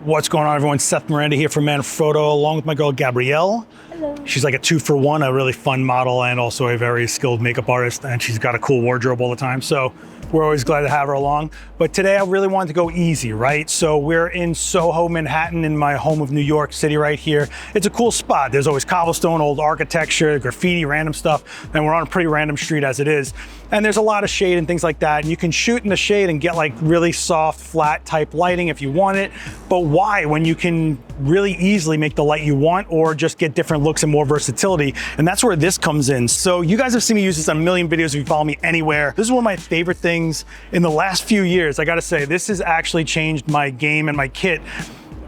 What's going on, everyone? Seth Miranda here from Manfrotto, along with my girl Gabrielle. Hello. She's like a 2-for-1, a really fun model and also a very skilled makeup artist, and she's got a cool wardrobe all the time. So we're always glad to have her along. But today I really wanted to go easy, right? So we're in Soho, Manhattan, in my home of New York City right here. It's a cool spot. There's always cobblestone, old architecture, graffiti, random stuff, and we're on a pretty random street as it is. And there's a lot of shade and things like that. And you can shoot in the shade and get like really soft, flat type lighting if you want it. But why when you can really easily make the light you want or just get different looks and more versatility? And that's where this comes in. So you guys have seen me use this on a million videos if you follow me anywhere. This is one of my favorite things in the last few years. I gotta say, this has actually changed my game and my kit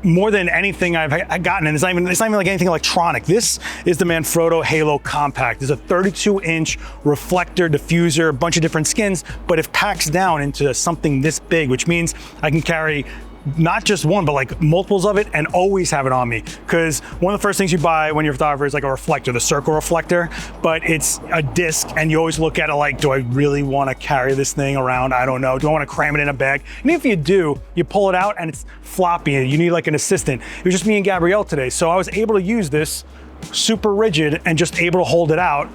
more than anything I've gotten, and it's not even like anything electronic. This is the Manfrotto HaloCompact. It's a 32-inch reflector, diffuser, a bunch of different skins, but it packs down into something this big, which means I can carry not just one, but like multiples of it and always have it on me. Because one of the first things you buy when you're a photographer is like a reflector, the circle reflector, but it's a disc and you always look at it like, do I really want to carry this thing around? I don't know. Do I want to cram it in a bag? And if you do, you pull it out and it's floppy and you need like an assistant. It was just me and Gabrielle today. So I was able to use this super rigid and just able to hold it out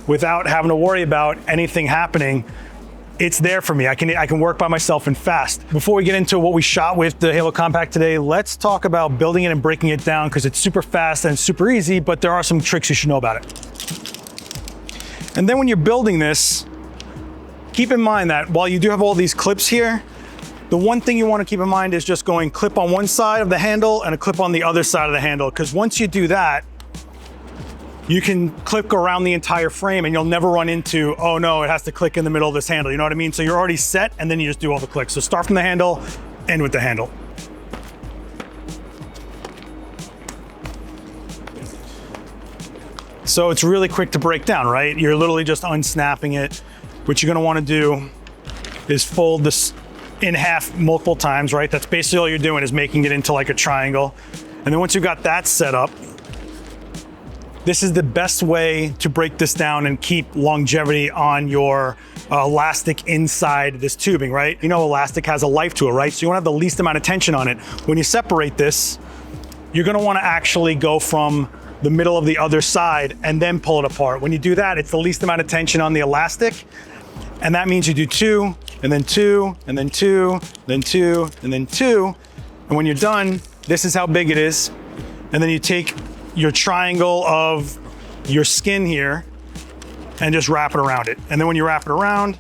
without having to worry about anything happening. It's there for me. I can work by myself and fast. Before we get into what we shot with the HaloCompact today, let's talk about building it and breaking it down, because it's super fast and super easy, but there are some tricks you should know about it. And then when you're building this, keep in mind that while you do have all these clips here, the one thing you want to keep in mind is just going clip on one side of the handle and a clip on the other side of the handle, because once you do that, you can click around the entire frame and you'll never run into, oh no, it has to click in the middle of this handle. You know what I mean? So you're already set and then you just do all the clicks. So start from the handle, end with the handle. So it's really quick to break down, right? You're literally just unsnapping it. What you're gonna wanna do is fold this in half multiple times, right? That's basically all you're doing, is making it into like a triangle. And then once you've got that set up, this is the best way to break this down and keep longevity on your elastic inside this tubing, right? You know, elastic has a life to it, right? So you want to have the least amount of tension on it. When you separate this, you're going to want to actually go from the middle of the other side and then pull it apart. When you do that, it's the least amount of tension on the elastic. And that means you do 2, and then 2, and then 2, then 2, and then 2. And when you're done, this is how big it is. And then you take your triangle of your skin here and just wrap it around it. And then when you wrap it around,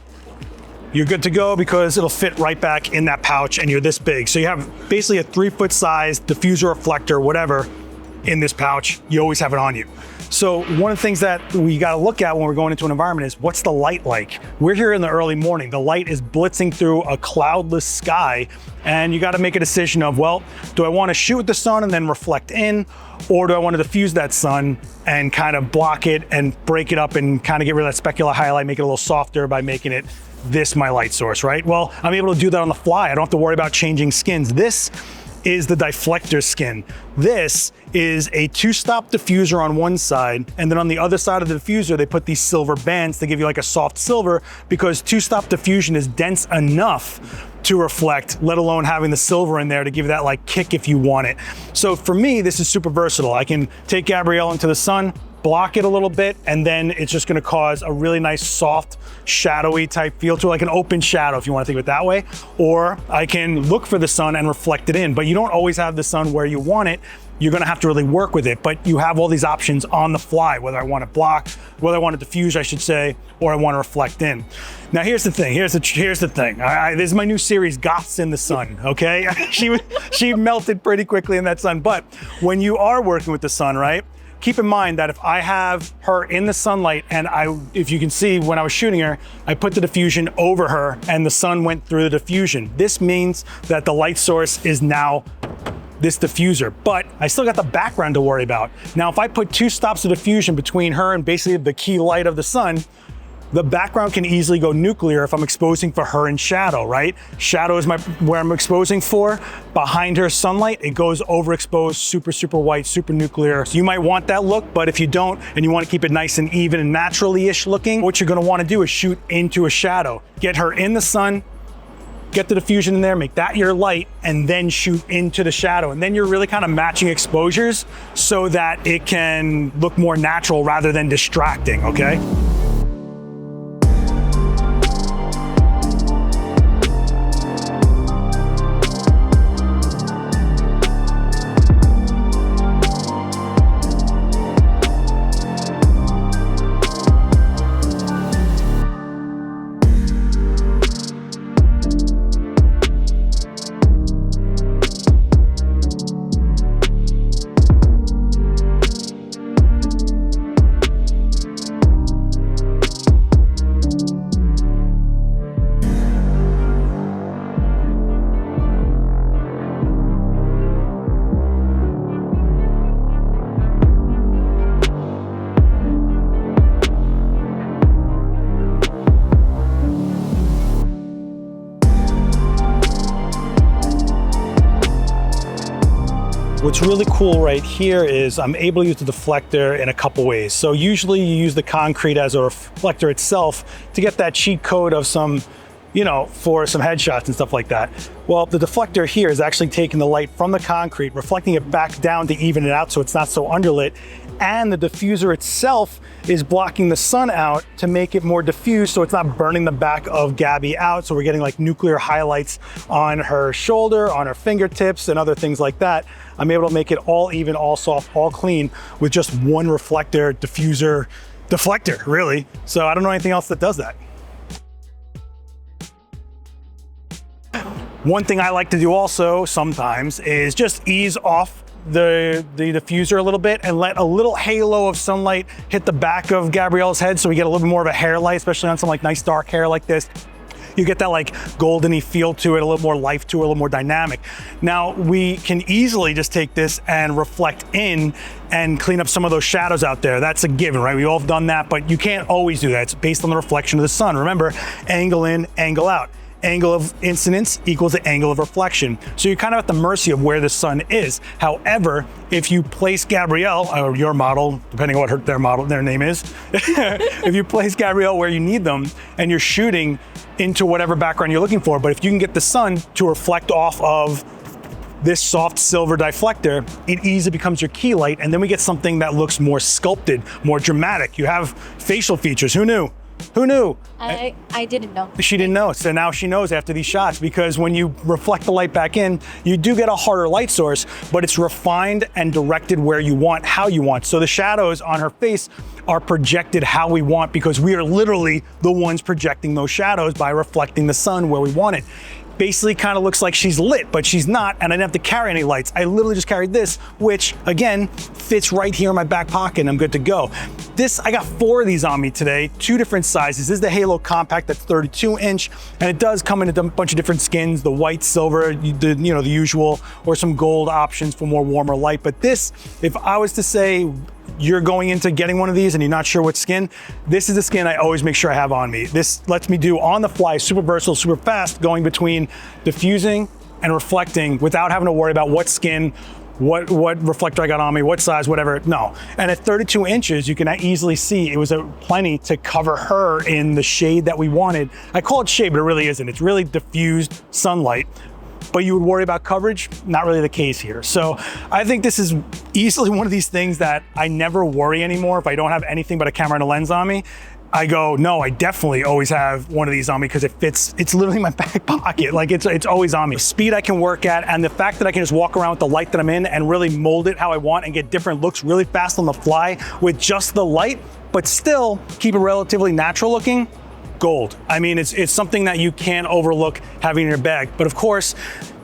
you're good to go, because it'll fit right back in that pouch and you're this big. So you have basically a 3-foot size diffuser, reflector, whatever, in this pouch. You always have it on you. So one of the things that we got to look at when we're going into an environment is, what's the light like? We're here in the early morning. The light is blitzing through a cloudless sky, and you got to make a decision of, well, do I want to shoot with the sun and then reflect in, or do I want to diffuse that sun and kind of block it and break it up and kind of get rid of that specular highlight, make it a little softer by making it this my light source, right? Well, I'm able to do that on the fly. I don't have to worry about changing skins. This is the Difflector skin. This is a 2-stop diffuser on one side, and then on the other side of the diffuser, they put these silver bands to give you like a soft silver, because 2-stop diffusion is dense enough to reflect, let alone having the silver in there to give you that like kick if you want it. So for me, this is super versatile. I can take Gabrielle into the sun, block it a little bit, and then it's just gonna cause a really nice, soft, shadowy type feel to it, like an open shadow if you wanna think of it that way. Or I can look for the sun and reflect it in, but you don't always have the sun where you want it. You're gonna have to really work with it, but you have all these options on the fly, whether I want to block, whether I want to diffuse, I should say, or I want to reflect in. Now here's the thing, here's the thing. This is my new series, Goths in the Sun, okay? she melted pretty quickly in that sun, but when you are working with the sun, right? Keep in mind that if I have her in the sunlight, and if you can see when I was shooting her, I put the diffusion over her and the sun went through the diffusion. This means that the light source is now this diffuser, but I still got the background to worry about. Now, if I put 2 stops of diffusion between her and basically the key light of the sun, the background can easily go nuclear if I'm exposing for her in shadow, right? Shadow is where I'm exposing for. Behind her sunlight, it goes overexposed, super, super white, super nuclear. So you might want that look, but if you don't, and you want to keep it nice and even and naturally-ish looking, what you're gonna wanna do is shoot into a shadow. Get her in the sun, get the diffusion in there, make that your light, and then shoot into the shadow. And then you're really kind of matching exposures so that it can look more natural rather than distracting, okay? What's really cool right here is I'm able to use the deflector in a couple ways. So usually you use the concrete as a reflector itself to get that cheat code of some, you know, for some headshots and stuff like that. Well, the deflector here is actually taking the light from the concrete, reflecting it back down to even it out so it's not so underlit. And the diffuser itself is blocking the sun out to make it more diffused so it's not burning the back of Gabby out. So we're getting like nuclear highlights on her shoulder, on her fingertips, and other things like that. I'm able to make it all even, all soft, all clean with just one reflector, diffuser, deflector, really. So I don't know anything else that does that. One thing I like to do also sometimes is just ease off the diffuser a little bit and let a little halo of sunlight hit the back of Gabrielle's head so we get a little bit more of a hair light, especially on some like nice dark hair like this. You get that like goldeny feel to it, a little more life to it, a little more dynamic. Now we can easily just take this and reflect in and clean up some of those shadows out there. That's a given, right? We've all done that, but you can't always do that. It's based on the reflection of the sun. Remember, angle in, angle out. Angle of incidence equals the angle of reflection. So you're kind of at the mercy of where the sun is. However, if you place Gabrielle, or your model, depending on what their name is, if you place Gabrielle where you need them and you're shooting into whatever background you're looking for, but if you can get the sun to reflect off of this soft silver deflector, it easily becomes your key light, and then we get something that looks more sculpted, more dramatic. You have facial features. Who knew? Who knew? I didn't know. She didn't know, so now she knows after these shots, because when you reflect the light back in, you do get a harder light source, but it's refined and directed where you want, how you want. So the shadows on her face are projected how we want, because we are literally the ones projecting those shadows by reflecting the sun where we want it. Basically kind of looks like she's lit, but she's not, and I didn't have to carry any lights. I literally just carried this, which again, fits right here in my back pocket and I'm good to go. This, I got 4 of these on me today, 2 different sizes. This is the HaloCompact, that's 32 inch, and it does come in a bunch of different skins, the white, silver, the usual, or some gold options for more warmer light. But this, if I was to say, you're going into getting one of these and you're not sure what skin, this is the skin I always make sure I have on me. This lets me do on the fly, super versatile, super fast, going between diffusing and reflecting without having to worry about what skin, what reflector I got on me, what size, whatever, no. And at 32 inches, you can easily see it was plenty to cover her in the shade that we wanted. I call it shade, but it really isn't. It's really diffused sunlight. But you would worry about coverage, not really the case here. So I think this is easily one of these things that I never worry anymore. If I don't have anything but a camera and a lens on me, I go, no, I definitely always have one of these on me because it fits, it's literally my back pocket. Like it's always on me. Speed I can work at, and the fact that I can just walk around with the light that I'm in and really mold it how I want and get different looks really fast on the fly with just the light, but still keep it relatively natural looking. Gold. I mean, it's something that you can't overlook having in your bag. But of course,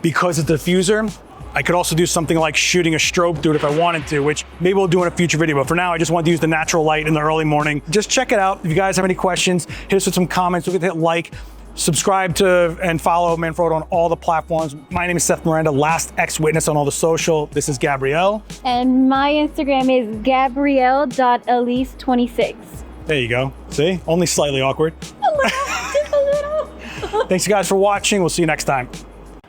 because it's a diffuser, I could also do something like shooting a strobe through it if I wanted to, which maybe we'll do in a future video. But for now, I just wanted to use the natural light in the early morning. Just check it out. If you guys have any questions, hit us with some comments. Don't forget to hit like, subscribe to and follow Manfrotto on all the platforms. My name is Seth Miranda, last ex-witness on all the social. This is Gabrielle. And my Instagram is gabrielle.elise26. There you go. See? Only slightly awkward. Just a little. Thanks, you guys, for watching. We'll see you next time.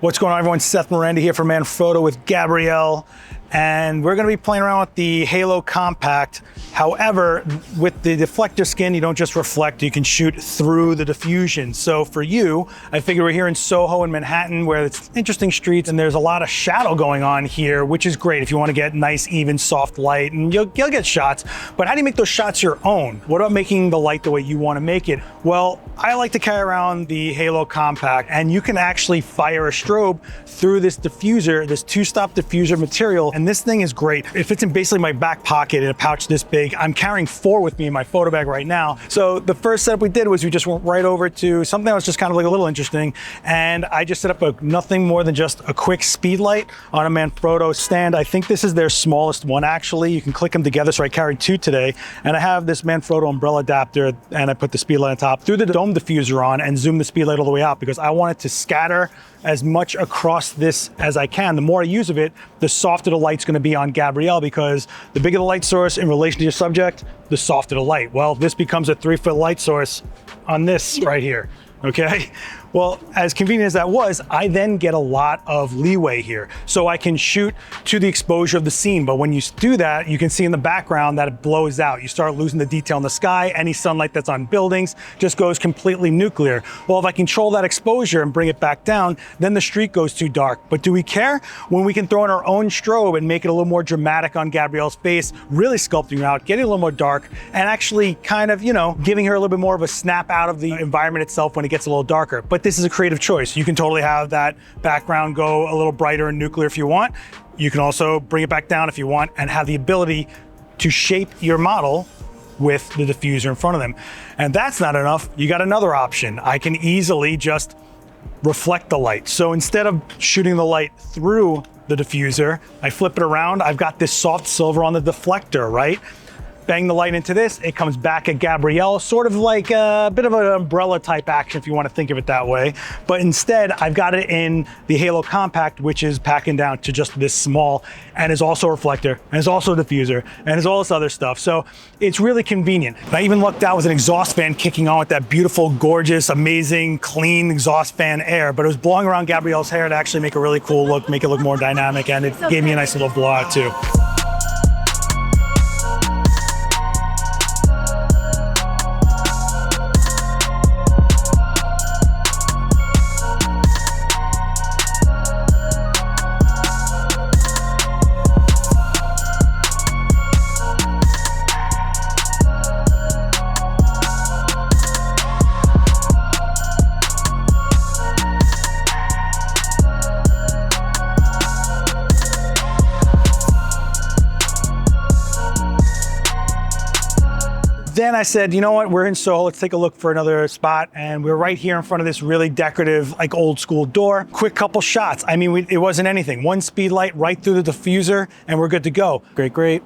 What's going on, everyone? Seth Miranda here for Manfrotto with Gabrielle. and we're gonna be playing around with the HaloCompact. However, with the Difflector skin, you don't just reflect, you can shoot through the diffusion. So for you, I figure we're here in Soho in Manhattan where it's interesting streets and there's a lot of shadow going on here, which is great if you wanna get nice, even, soft light, and you'll get shots. But how do you make those shots your own? What about making the light the way you wanna make it? Well, I like to carry around the HaloCompact, and you can actually fire a strobe through this diffuser, this two-stop diffuser material, and this thing is great. It fits in basically my back pocket in a pouch this big. I'm carrying 4 with me in my photo bag right now. So the first setup we did was we just went right over to something that was just kind of like a little interesting, and I just set up nothing more than just a quick Speedlight on a Manfrotto stand. I think this is their smallest one actually. You can click them together, so I carried 2 today, and I have this Manfrotto umbrella adapter, and I put the Speedlight on top, threw the dome diffuser on, and zoomed the Speedlight all the way out because I wanted to scatter as much across this as I can. The more I use of it, the softer the light's gonna be on Gabrielle, because the bigger the light source in relation to your subject, the softer the light. Well, this becomes a 3-foot light source on this right here, okay? Well, as convenient as that was, I then get a lot of leeway here. So I can shoot to the exposure of the scene, but when you do that, you can see in the background that it blows out. You start losing the detail in the sky. Any sunlight that's on buildings just goes completely nuclear. Well, if I control that exposure and bring it back down, then the street goes too dark. But do we care? When we can throw in our own strobe and make it a little more dramatic on Gabrielle's face, really sculpting her out, getting a little more dark, and actually kind of, you know, giving her a little bit more of a snap out of the environment itself when it gets a little darker. But this is a creative choice. You can totally have that background go a little brighter and nuclear if you want. You can also bring it back down if you want and have the ability to shape your model with the diffuser in front of them. And that's not enough. You got another option. I can easily just reflect the light. So instead of shooting the light through the diffuser, I flip it around. I've got this soft silver on the deflector, right? Bang the light into this, it comes back at Gabrielle, sort of like a bit of an umbrella type action if you want to think of it that way. But instead, I've got it in the HaloCompact, which is packing down to just this small, and is also a reflector, and is also a diffuser, and is all this other stuff. So it's really convenient. And I even lucked out with an exhaust fan kicking on with that beautiful, gorgeous, amazing, clean exhaust fan air, but it was blowing around Gabrielle's hair to actually make a really cool look, make it look more dynamic, and it gave me a nice little blowout too. Then I said, you know what, we're in Soho, let's take a look for another spot. And we're right here in front of this really decorative, like old school door. Quick couple shots. I mean, it wasn't anything. One Speedlight right through the diffuser and we're good to go. Great, great.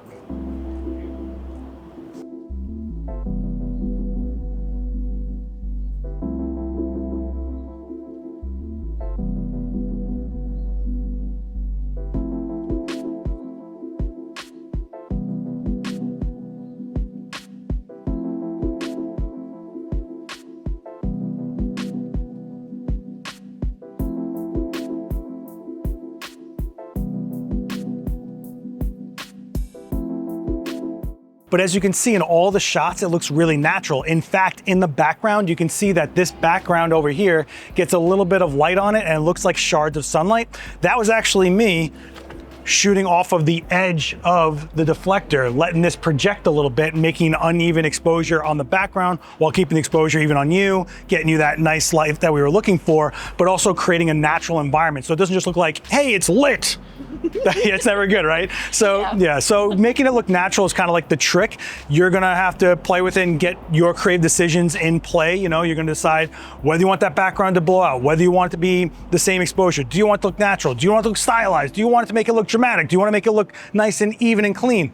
But as you can see in all the shots, it looks really natural. In fact, in the background, you can see that this background over here gets a little bit of light on it and it looks like shards of sunlight. That was actually me shooting off of the edge of the deflector, letting this project a little bit, making uneven exposure on the background while keeping the exposure even on you, getting you that nice light that we were looking for, but also creating a natural environment. So it doesn't just look like, hey, it's lit. It's never good, right? So yeah, so making it look natural is kind of like the trick. You're gonna have to play with it and get your creative decisions in play. You know, you're gonna decide whether you want that background to blow out, whether you want it to be the same exposure. Do you want it to look natural? Do you want it to look stylized? Do you want it to make it look dramatic? Do you want to make it look nice and even and clean?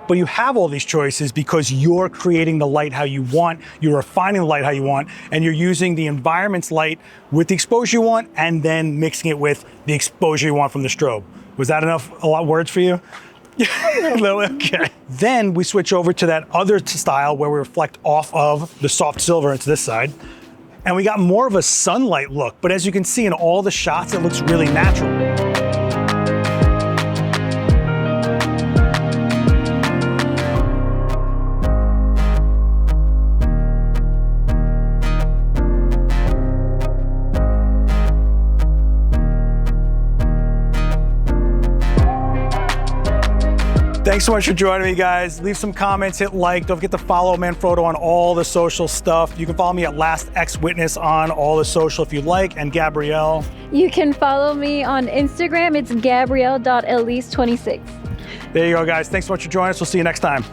But you have all these choices because you're creating the light how you want, you're refining the light how you want, and you're using the environment's light with the exposure you want and then mixing it with the exposure you want from the strobe. Was that enough, a lot of words for you? Okay. Then we switch over to that other style where we reflect off of the soft silver into this side. And we got more of a sunlight look, but as you can see in all the shots, it looks really natural. Thanks so much for joining me, guys. Leave some comments, hit like. Don't forget to follow Manfrotto on all the social stuff. You can follow me at LastXWitness on all the social if you'd like, and Gabrielle. You can follow me on Instagram. It's gabrielle.elise26. There you go, guys. Thanks so much for joining us. We'll see you next time.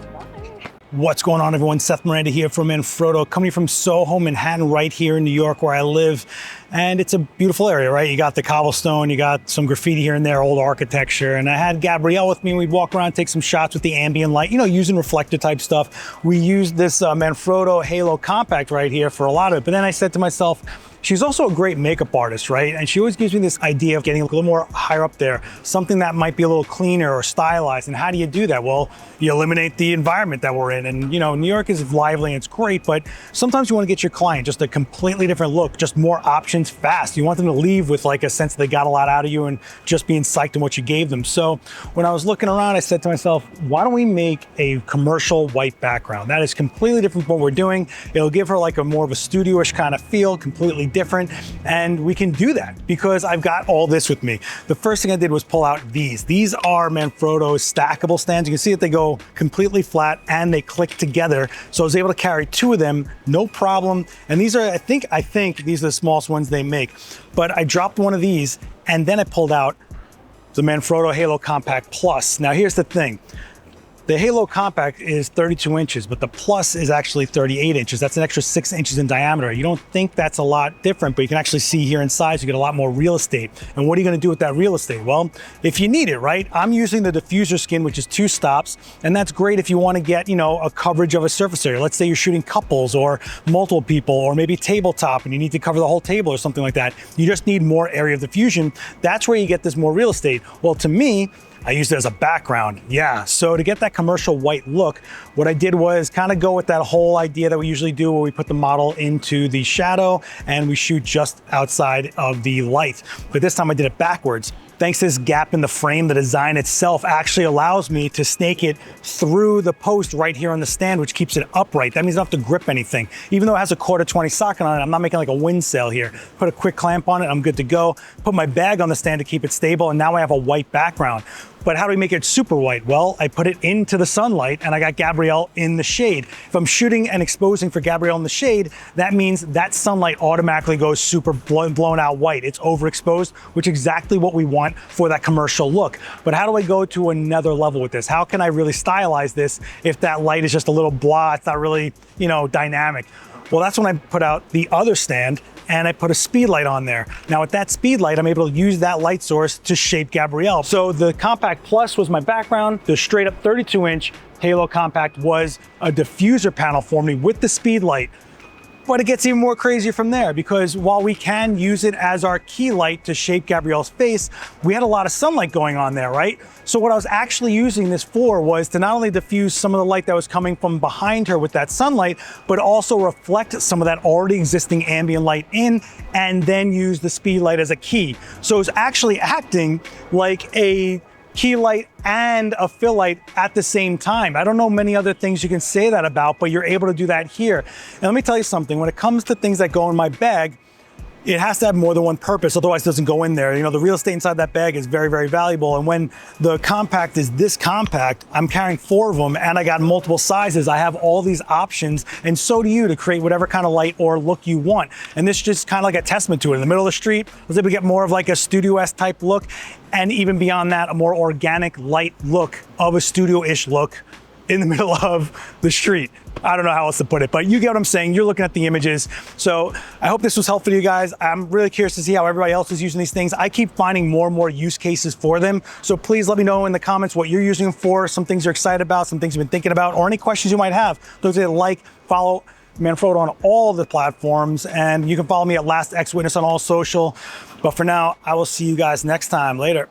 What's going on, everyone? Seth Miranda here from Manfrotto, coming from Soho, Manhattan, right here in New York where I live. And it's a beautiful area, right? You got the cobblestone, you got some graffiti here and there, old architecture. And I had Gabrielle with me, and we'd walk around, take some shots with the ambient light, you know, using reflector type stuff. We used this Manfrotto HaloCompact right here for a lot of it. But then I said to myself, she's also a great makeup artist, right? And she always gives me this idea of getting a little more higher up there, something that might be a little cleaner or stylized. And how do you do that? Well, you eliminate the environment that we're in. And you know, New York is lively and it's great, but sometimes you want to get your client just a completely different look, just more options fast. You want them to leave with like a sense that they got a lot out of you and just being psyched on what you gave them. So when I was looking around, I said to myself, why don't we make a commercial white background? That is completely different from what we're doing. It'll give her like a more of a studio-ish kind of feel, completely different. And we can do that because I've got all this with me. The first thing I did was pull out these. These are Manfrotto's stackable stands. You can see that they go completely flat and they click together. So I was able to carry two of them, no problem. And these are, I think these are the smallest ones they make. But I dropped one of these and then I pulled out the Manfrotto HaloCompact Plus. Now here's the thing. The HaloCompact is 32 inches, but the Plus is actually 38 inches. That's an extra 6 inches in diameter. You don't think that's a lot different, but you can actually see here inside, so you get a lot more real estate. And what are you gonna do with that real estate? Well, if you need it, right? I'm using the Diffuser skin, which is 2 stops, and that's great if you wanna get, you know, a coverage of a surface area. Let's say you're shooting couples or multiple people, or maybe tabletop, and you need to cover the whole table or something like that. You just need more area of diffusion. That's where you get this more real estate. Well, to me, I used it as a background. Yeah, so to get that commercial white look, what I did was kind of go with that whole idea that we usually do where we put the model into the shadow and we shoot just outside of the light. But this time I did it backwards. Thanks to this gap in the frame, the design itself actually allows me to snake it through the post right here on the stand, which keeps it upright. That means I don't have to grip anything. Even though it has a 1/4 socket on it, I'm not making like a wind sail here. Put a quick clamp on it, I'm good to go. Put my bag on the stand to keep it stable, and now I have a white background. But how do we make it super white? Well, I put it into the sunlight and I got Gabrielle in the shade. If I'm shooting and exposing for Gabrielle in the shade, that means that sunlight automatically goes super blown out white. It's overexposed, which is exactly what we want for that commercial look. But how do I go to another level with this? How can I really stylize this if that light is just a little blah, it's not really, you know, dynamic? Well, that's when I put out the other stand and I put a speedlight on there. Now with that speedlight, I'm able to use that light source to shape Gabrielle. So the Compact Plus was my background. The straight up 32-inch HaloCompact was a diffuser panel for me with the speedlight. But it gets even more crazier from there because while we can use it as our key light to shape Gabrielle's face, we had a lot of sunlight going on there, right? So what I was actually using this for was to not only diffuse some of the light that was coming from behind her with that sunlight, but also reflect some of that already existing ambient light in and then use the speed light as a key. So it was actually acting like a key light and a fill light at the same time. I don't know many other things you can say that about, but you're able to do that here. And let me tell you something, when it comes to things that go in my bag, it has to have more than one purpose, otherwise it doesn't go in there. You know, the real estate inside that bag is very, very valuable. And when the compact is this compact, I'm carrying 4 of them and I got multiple sizes. I have all these options, and so do you, to create whatever kind of light or look you want. And this is just kind of like a testament to it. In the middle of the street, I was able to get more of like a studio-esque type look, and even beyond that, a more organic light look of a studio-ish look in the middle of the street. I don't know how else to put it, but you get what I'm saying. You're looking at the images. So I hope this was helpful to you guys. I'm really curious to see how everybody else is using these things. I keep finding more and more use cases for them. So please let me know in the comments what you're using them for, some things you're excited about, some things you've been thinking about, or any questions you might have. Don't forget to like, follow Manfrotto on all the platforms, and you can follow me at LastXWitness on all social. But for now, I will see you guys next time. Later.